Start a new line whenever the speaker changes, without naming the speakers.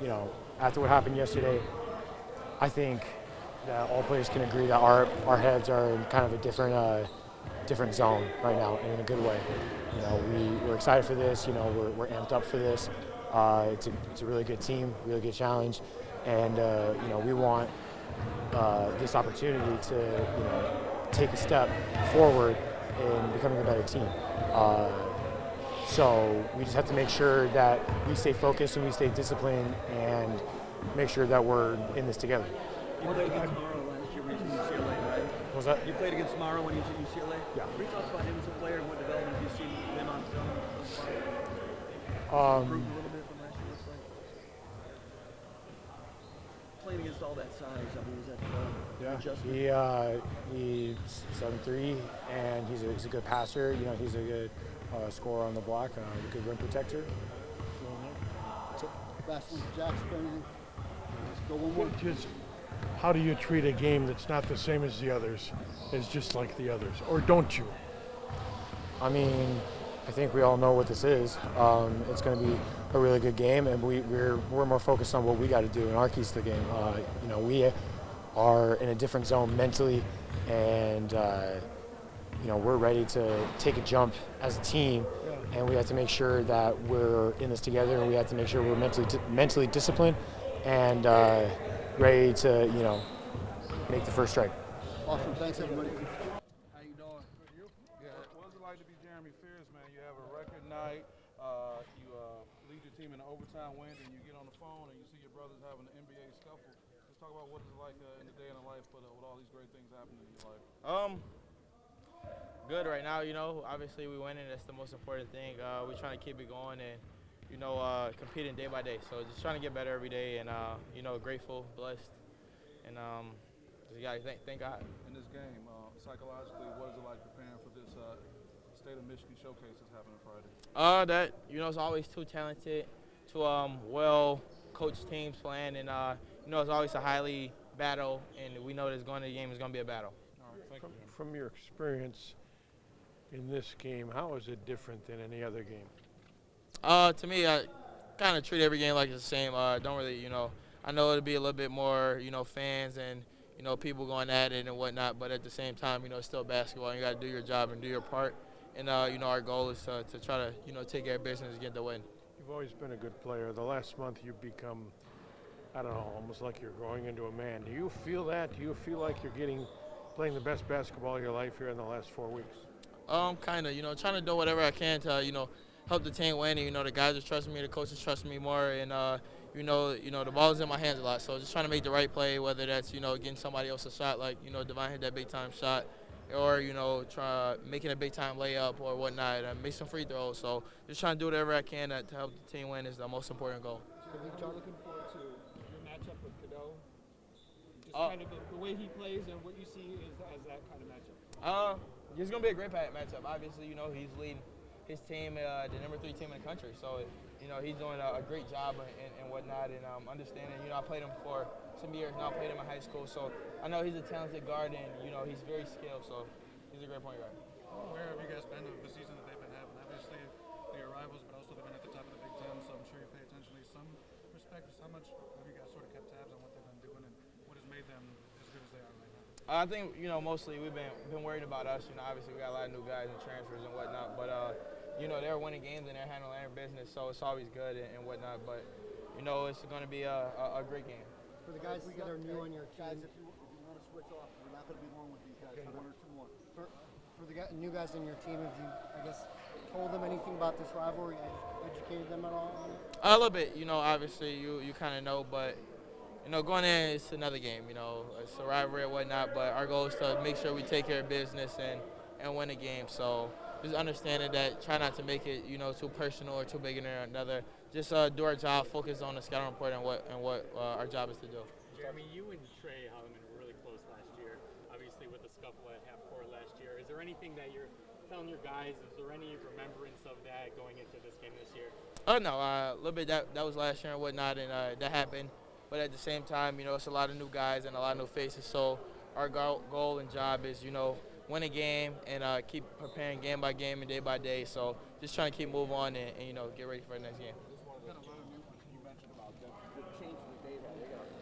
you know, after what happened yesterday, I think that all players can agree that our heads are in kind of a different zone right now, and in a good way. You know, we're excited for this. You know, we're amped up for this. It's a really good team, really good challenge, and you know, we want this opportunity to, you know, take a step forward in becoming a better team. So we just have to make sure that we stay focused and we stay disciplined and make sure that we're in this together.
You played against Morrow last year when he was at UCLA, right?
What was that?
You played against Morrow when he was at UCLA?
Yeah.
Can you talk about him as a player and what development you've seen him on film? Improved a little bit from last year, looks like. Playing against all that size, I mean, is that adjustment?
He's 7'3", and he's a good passer. You know, he's a good scorer on the block, a good rim protector.
Last one, Jaxon. Let's go one more.
Just how do you treat a game that's not the same as the others, is just like the others, or don't you?
I mean, I think we all know what this is. It's going to be a really good game, and we're more focused on what we got to do in our keys to the game. You know, we are in a different zone mentally, and you know, we're ready to take a jump as a team, and we have to make sure that we're in this together, and we have to make sure we're mentally disciplined and ready to, you know, make the first strike.
Awesome. Thanks, everybody.
How you doing? Good, you? Yeah. What is it like to be Jeremy Fears, man? You have a record night. You lead your team in an overtime win, and you get on the phone and you see your brothers having an NBA scuffle. Let's talk about what it's like in the day in the life with all these great things happening in your life.
Good right now, you know. Obviously, we winning. That's the most important thing. We're trying to keep it going and, you know, competing day by day. So just trying to get better every day and, you know, grateful, blessed, and just got to thank God.
In this game, psychologically, what is it like preparing for this State of Michigan showcase that's happening Friday?
That, you know, it's always two talented, two well-coached teams playing, and, you know, it's always a highly battle, and we know that going to the game is going to be a battle.
All right, thank you.
From your experience in this game, how is it different than any other game?
To me, I kind of treat every game like it's the same. Don't really, you know, I know it'll be a little bit more, you know, fans and, you know, people going at it and whatnot, but at the same time, you know, it's still basketball. You got to do your job and do your part. And, you know, our goal is to try to, you know, take care of business and get the win.
You've always been a good player. The last month you've become, I don't know, almost like you're growing into a man. Do you feel that? Do you feel like you're playing the best basketball of your life here in the last 4 weeks?
Kind of, you know, trying to do whatever I can to, you know, help the team win. And, you know, the guys are trusting me, the coaches trust me more, and you know, the ball's in my hands a lot. So just trying to make the right play, whether that's, you know, getting somebody else a shot, like, you know, Devine hit that big time shot, or, you know, making a big time layup or whatnot, and make some free throws. So just trying to do whatever I can to help the team win is the most important goal.
John, looking forward to your matchup with Cadeau. Just kind of the way he plays and what you see as that kind of matchup.
It's going to be a great matchup. Obviously, you know, he's leading his team, the #3 team in the country. So, you know, he's doing a great job and whatnot, and understanding. You know, I played him for some years now. I played him in high school, so I know he's a talented guard, and, you know, he's very skilled. So he's a great point guard.
Where have you guys been of the season that they've been having? Obviously, they're your rivals, but also they've been at the top of the Big Ten, so I'm sure you pay attention to some respect. How much have you guys sort of kept tabs on what they've been doing and what has made them as good as they are right now?
I think, you know, mostly we've been worried about us. You know, obviously we got a lot of new guys and transfers and whatnot, but you know, they're winning games and they're handling their business, so it's always good and whatnot. But you know, it's going to be a great game.
For the guys that are new on your team, if you want to switch off, we're not going to be long with these guys. Okay. One or two more. For the new guys on your team, have you, I guess, told them anything about this rivalry? Educated them at all on it?
A little bit. You know, obviously you kind of know, but you know, going in, it's another game. You know, it's a rivalry and whatnot, but our goal is to make sure we take care of business and win a game. So just understanding that, try not to make it, you know, too personal or too big in another. Just do our job, focus on the scouting report and what our job is to do.
Jeremy, you and Trey Holloman were really close last year, obviously with the scuffle at half court last year. Is there anything that you're telling your guys? Is there any remembrance of that going into this game this year?
Oh, no, a little bit. That was last year and whatnot, and that happened. But at the same time, you know, it's a lot of new guys and a lot of new faces. So our goal and job is, you know, win a game and keep preparing game by game and day by day. So just trying to keep moving on and you know, get ready for the next game.